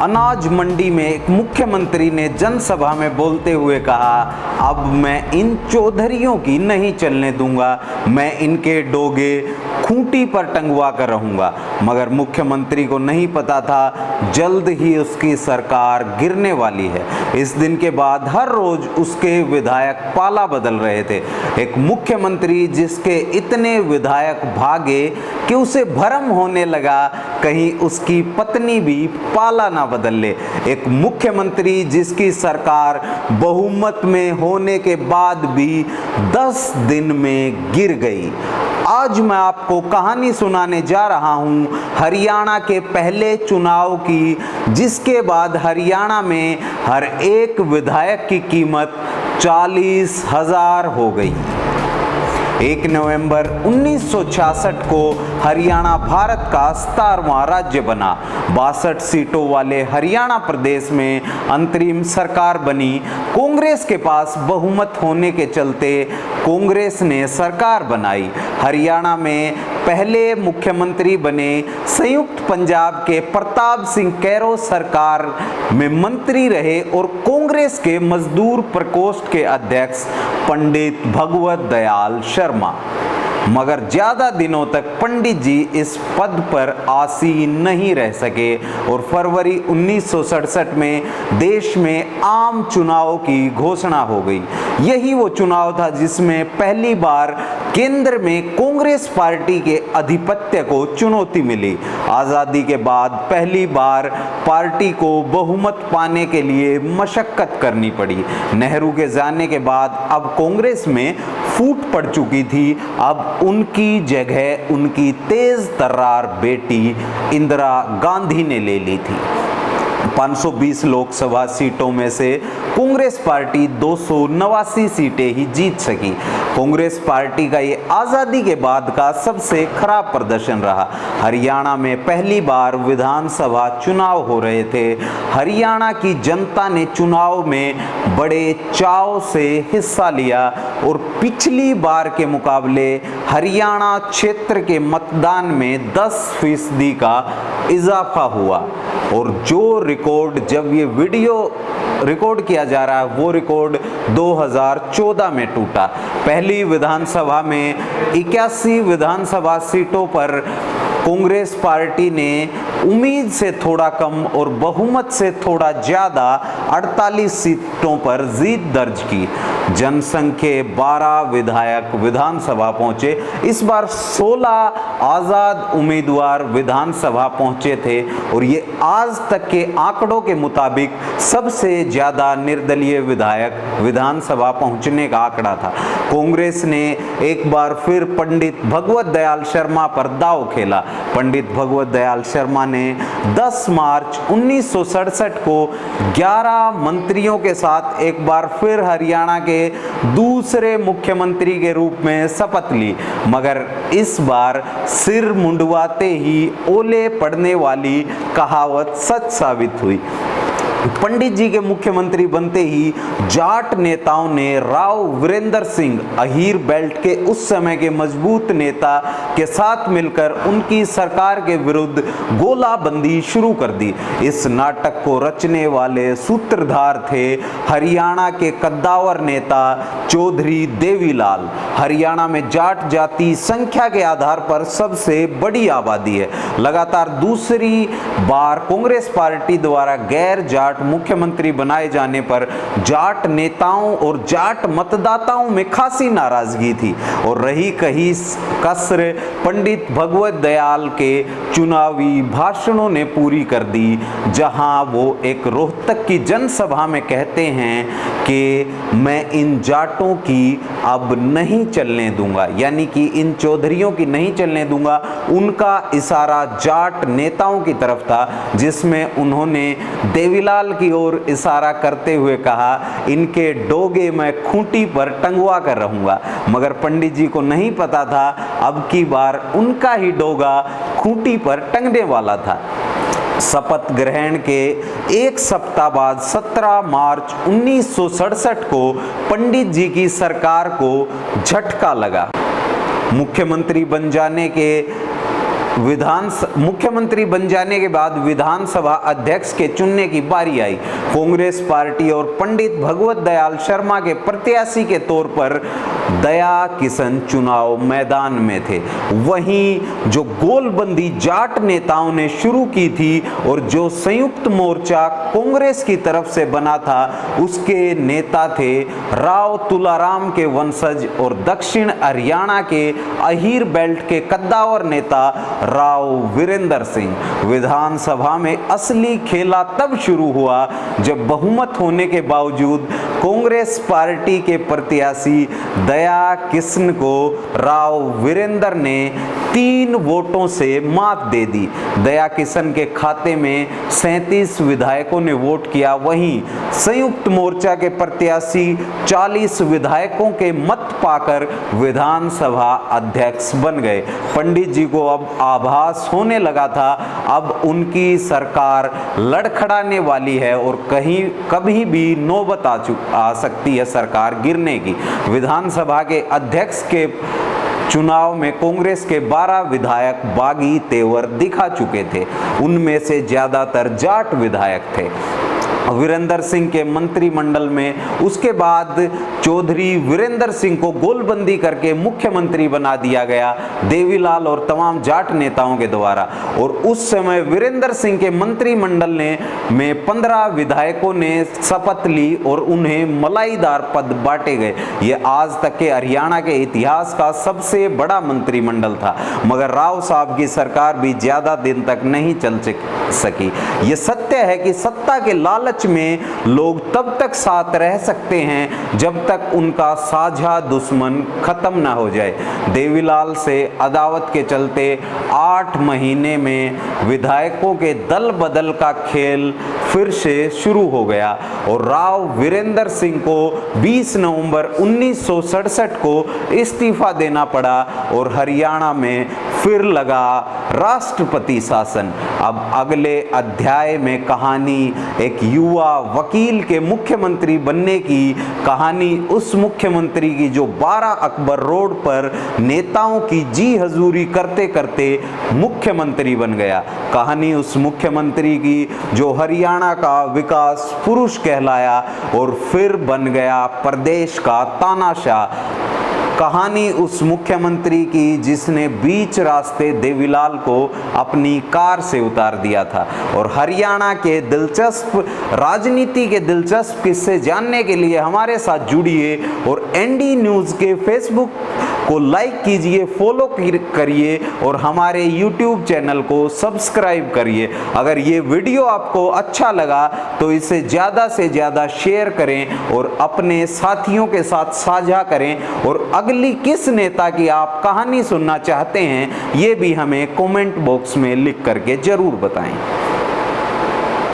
अनाज मंडी में एक मुख्यमंत्री ने जनसभा में बोलते हुए कहा, अब मैं इन चौधरियों की नहीं चलने दूंगा, मैं इनके डोगे खूंटी पर टंगवा कर रहूंगा। मगर मुख्यमंत्री को नहीं पता था जल्द ही उसकी सरकार गिरने वाली है। इस दिन के बाद हर रोज उसके विधायक पाला बदल रहे थे। एक मुख्यमंत्री जिसके इतने विधायक भागे कि उसे भ्रम होने लगा कहीं उसकी पत्नी भी पाला ना बदल ले। एक मुख्यमंत्री जिसकी सरकार बहुमत में होने के बाद भी 10 दिन में गिर गई। आज मैं आपको कहानी सुनाने जा रहा हूं हरियाणा के पहले चुनाव की, जिसके बाद हरियाणा में हर एक विधायक की कीमत 40,000 हो गई। 1 नवंबर 1966 को हरियाणा भारत का 17वां राज्य बना। 62 सीटों वाले हरियाणा प्रदेश में अंतरिम सरकार बनी। कांग्रेस के पास बहुमत होने के चलते कांग्रेस ने सरकार बनाई। हरियाणा में पहले मुख्यमंत्री बने संयुक्त पंजाब के प्रताप सिंह कैरो सरकार में मंत्री रहे और कांग्रेस के मजदूर प्रकोष्ठ के अध्यक्ष पंडित भगवत दयाल शर्मा। मगर ज्यादा दिनों तक पंडित जी इस पद पर आसीन नहीं रह सके और फरवरी 1967 में देश में आम चुनाव की घोषणा हो गई। यही वो चुनाव था जिसमें पहली बार केंद्र में कांग्रेस पार्टी के आधिपत्य को चुनौती मिली। आजादी के बाद पहली बार पार्टी को बहुमत पाने के लिए मशक्कत करनी पड़ी। नेहरू के जाने के बाद अब कांग्रेस में फूट पड़ चुकी थी। अब उनकी जगह उनकी तेज तर्रार बेटी इंदिरा गांधी ने ले ली थी। 520 लोकसभा सीटों में से कांग्रेस पार्टी 289 सीटें ही जीत सकी। कांग्रेस पार्टी का ये आज़ादी के बाद का सबसे खराब प्रदर्शन रहा। हरियाणा में पहली बार विधानसभा चुनाव हो रहे थे। हरियाणा की जनता ने चुनाव में बड़े चाव से हिस्सा लिया और पिछली बार के मुकाबले हरियाणा क्षेत्र के मतदान में 10% का इजाफा हुआ। और जो रिकॉर्ड, जब ये वीडियो रिकॉर्ड किया जा रहा है, वो रिकॉर्ड 2014 में टूटा। पहली विधानसभा में 81 विधानसभा सीटों पर कांग्रेस पार्टी ने उम्मीद से थोड़ा कम और बहुमत से थोड़ा ज्यादा 48 सीटों पर जीत दर्ज की। जनसंघ के 12 विधायक विधानसभा पहुंचे। इस बार 16 आजाद उम्मीदवार विधानसभा पहुंचे थे और ये आज तक के आंकड़ों के मुताबिक सबसे ज्यादा निर्दलीय विधायक विधानसभा पहुंचने का आंकड़ा था। कांग्रेस ने एक बार फिर पंडित भगवत दयाल शर्मा पर दांव खेला। पंडित भगवत दयाल शर्मा ने 10 मार्च 1967 को 11 मंत्रियों के साथ एक बार फिर हरियाणा के दूसरे मुख्यमंत्री के रूप में शपथ ली। मगर इस बार सिर मुंडवाते ही ओले पड़ने वाली कहावत सच साबित हुई। पंडित जी के मुख्यमंत्री बनते ही जाट नेताओं ने राव वीरेंद्र सिंह, अहीर बेल्ट के उस समय के मजबूत नेता के साथ मिलकर उनकी सरकार के विरुद्ध गोलाबंदी शुरू कर दी। इस नाटक को रचने वाले सूत्रधार थे हरियाणा के कद्दावर नेता चौधरी देवीलाल। हरियाणा में जाट जाति संख्या के आधार पर सबसे बड़ी आबादी है। लगातार दूसरी बार कांग्रेस पार्टी द्वारा गैर जाट मुख्यमंत्री बनाए जाने पर जाट नेताओं और जाट मतदाताओं में खासी नाराजगी थी और रही कहीं कसर पंडित भगवत दयाल के चुनावी भाषणों ने पूरी कर दी, जहां वो एक रोहतक की जनसभा में कहते हैं कि मैं इन जाटों की अब नहीं चलने दूंगा, यानी कि इन चौधरियों की नहीं चलने दूंगा। उनका इशारा जाट नेताओं की तरफ था, जिसमें उन्होंने देवीलाल की ओर इशारा करते हुए कहा, इनके डोगे मैं खूंटी पर टंगवा कर रहूंगा। मगर पंडित जी को नहीं पता था अब की बार उनका ही डोगा खूंटी पर टंगने वाला था। शपथ ग्रहण के एक सप्ताह बाद 17 मार्च 1967 को पंडित जी की सरकार को झटका लगा। मुख्यमंत्री बन जाने के मुख्यमंत्री बन जाने के बाद विधानसभा अध्यक्ष के चुनने की बारी आई। कांग्रेस पार्टी और पंडित भगवत दयाल शर्मा के प्रत्याशी के तौर पर दया किशन चुनाव मैदान में थे। वहीं जो गोलबंदी जाट नेताओं ने शुरू की थी और जो संयुक्त मोर्चा कांग्रेस की तरफ से बना था, उसके नेता थे राव तुलाराम के वंशज और दक्षिण हरियाणा के अहीर बेल्ट के कद्दावर नेता राव वीरेंद्र सिंह। विधानसभा में असली खेला तब शुरू हुआ जब बहुमत होने के बावजूद कांग्रेस पार्टी के प्रत्याशी दया किशन को राव वीरेंद्र ने 3 वोटों से मात दे दी। दया किशन के खाते में 37 विधायकों ने वोट किया। वहीं संयुक्त मोर्चा के प्रत्याशी 40 विधायकों के मत पाकर विधानसभा अध्यक्ष बन गए। पंडित जी को अब आभास होने लगा था अब उनकी सरकार लड़खड़ाने वाली है और कभी भी नौबत आ सकती है सरकार गिरने की। विधानसभा के अध्यक्ष के चुनाव में कांग्रेस के 12 विधायक बागी तेवर दिखा चुके थे। उनमें से ज्यादातर जाट विधायक थे। वीरेंद्र सिंह के मंत्रिमंडल में उसके बाद चौधरी वीरेंद्र सिंह को गोलबंदी करके मुख्यमंत्री बना दिया गया देवीलाल और तमाम जाट नेताओं के द्वारा। और उस समय वीरेंद्र सिंह के मंत्रिमंडल में 15 विधायकों ने शपथ ली और उन्हें मलाईदार पद बांटे गए। ये आज तक के हरियाणा के इतिहास का सबसे बड़ा मंत्रिमंडल था। मगर राव साहब की सरकार भी ज्यादा दिन तक नहीं चल सकी। ये सत्य है कि सत्ता के लालच में लोग तब तक साथ रह सकते हैं जब तक उनका साझा दुश्मन खत्म ना हो जाए। देवीलाल से अदावत के चलते 8 महीने में विधायकों के दल बदल का खेल फिर से शुरू हो गया और राव वीरेंद्र सिंह को 20 नवंबर 1967 को इस्तीफा देना पड़ा और हरियाणा में फिर लगा राष्ट्रपति शासन। अब अगले अध्याय में कहानी एक युवा वकील के मुख्यमंत्री बनने की कहानी, उस मुख्यमंत्री की जो 12 अकबर रोड पर नेताओं की जी हजूरी करते करते मुख्यमंत्री बन गया। कहानी उस मुख्यमंत्री की जो हरियाणा का विकास पुरुष कहलाया और फिर बन गया प्रदेश का तानाशाह। कहानी उस मुख्यमंत्री की जिसने बीच रास्ते देवीलाल को अपनी कार से उतार दिया था। और हरियाणा के दिलचस्प राजनीति के दिलचस्प किस्से जानने के लिए हमारे साथ जुड़िए और एनडी न्यूज़ के फेसबुक को लाइक कीजिए, फॉलो करिए और हमारे यूट्यूब चैनल को सब्सक्राइब करिए। अगर ये वीडियो आपको अच्छा लगा तो इसे ज़्यादा से ज़्यादा शेयर करें और अपने साथियों के साथ साझा करें। और अगली किस नेता की आप कहानी सुनना चाहते हैं ये भी हमें कमेंट बॉक्स में लिख करके ज़रूर बताएं।